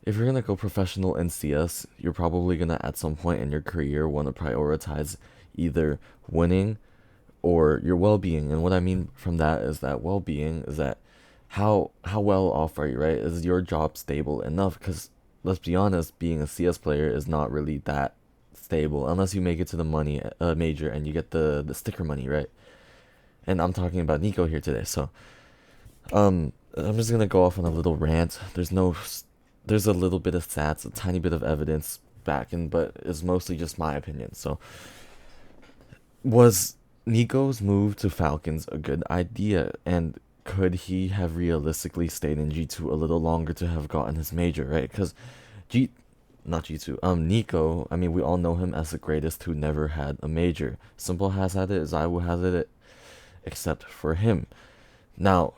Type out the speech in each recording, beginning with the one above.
if you're gonna go professional in CS, you're probably gonna at some point in your career want to prioritize either winning or your well-being. And what I mean from that is that well-being is that how well off are you, right? Is your job stable enough? Because let's be honest, being a CS player is not really that stable unless you make it to the money major and you get the sticker money, right? And I'm talking about Niko here today. So I'm just gonna go off on a little rant. There's a little bit of stats, a tiny bit of evidence backing, but it's mostly just my opinion. So was Nico's move to Falcons a good idea? And could he have realistically stayed in G2 a little longer to have gotten his major, right? Because G, not G2, Niko, I mean, we all know him as the greatest who never had a major. Simple has had it, Zaiwu has it, except for him. Now,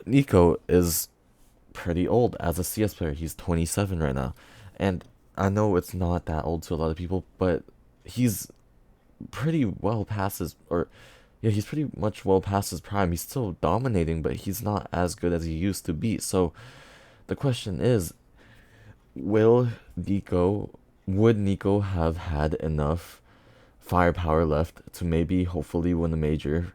Niko is pretty old as a CS player. He's 27 right now. And I know it's not that old to a lot of people, but he's pretty well past his, or yeah, he's pretty much well past his prime. He's still dominating, but he's not as good as he used to be. So the question is, will Niko, would Niko have had enough firepower left to maybe hopefully win a major,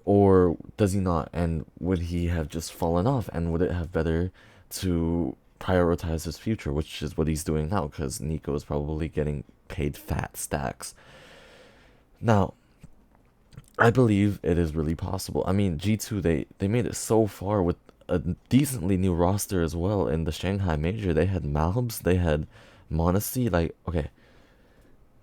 or does he not? And would he have just fallen off? And would it have better to prioritize his future, which is what he's doing now, because Niko is probably getting paid fat stacks. Now, I believe it is really possible. I mean, G2, they made it so far with a decently new roster as well. In the Shanghai Major, they had Malbs, they had Monacy. Like, okay,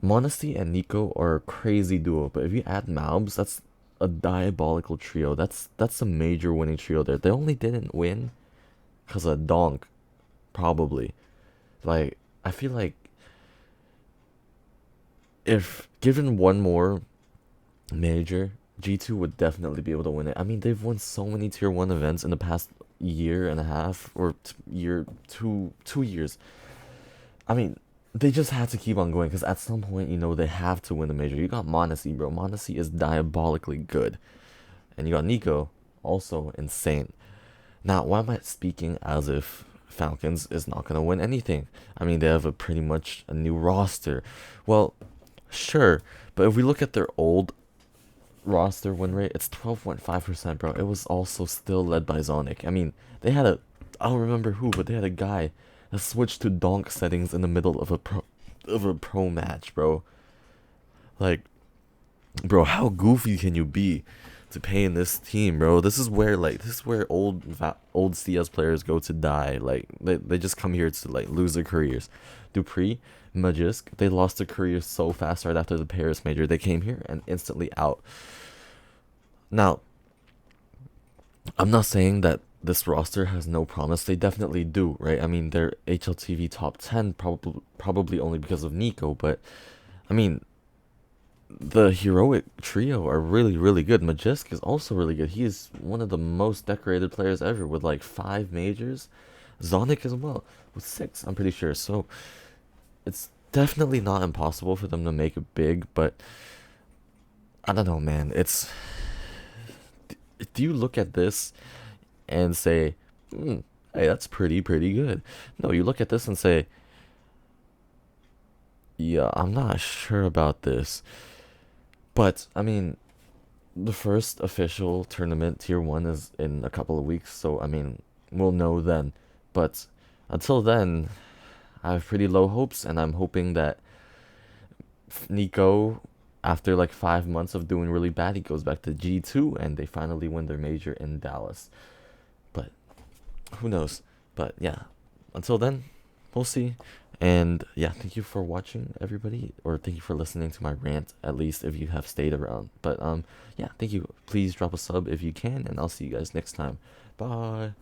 Monacy and Niko are a crazy duo, but if you add Malbs, that's a diabolical trio. That's a major winning trio there. They only didn't win because of Donk, probably. Like, I feel like if given one more major, G2 would definitely be able to win it. I mean, they've won so many tier 1 events in the past year and a half, or year, 2 years. I mean, they just have to keep on going because at some point, they have to win the major. You got Monacy, bro. Monacy is diabolically good. And you got Niko, also insane. Now, why am I speaking as if Falcons is not going to win anything? I mean, they have a pretty much a new roster. Well, sure, but if we look at their old roster win rate, it's 12.5%, bro. It was also still led by Zonic. I mean, I don't remember who, but they had a guy that switched to donk settings in the middle of a pro match, bro. Like, bro, how goofy can you be to pay in this team, bro? This is where old CS players go to die. Like, they just come here to like lose their careers. Dupree, Magisk, they lost their careers so fast right after the Paris major. They came here and instantly out. Now, I'm not saying that this roster has no promise. They definitely do, right? I mean, they're HLTV top 10 probably only because of Niko, but I mean, the heroic trio are really, really good. Magisk is also really good. He is one of the most decorated players ever with like 5 majors. Zonic as well with 6, I'm pretty sure. So it's definitely not impossible for them to make it big, but I don't know, man. Do you look at this and say, hey, that's pretty good? No, you look at this and say, yeah, I'm not sure about this. But I mean, the first official tournament tier 1 is in a couple of weeks, so I mean, we'll know then. But until then, I have pretty low hopes, and I'm hoping that Niko, after like 5 months of doing really bad, he goes back to G2 and they finally win their major in Dallas. But who knows? But yeah, until then, we'll see. And yeah, thank you for watching, everybody, or thank you for listening to my rant, at least if you have stayed around. But yeah, thank you. Please drop a sub if you can, and I'll see you guys next time. Bye.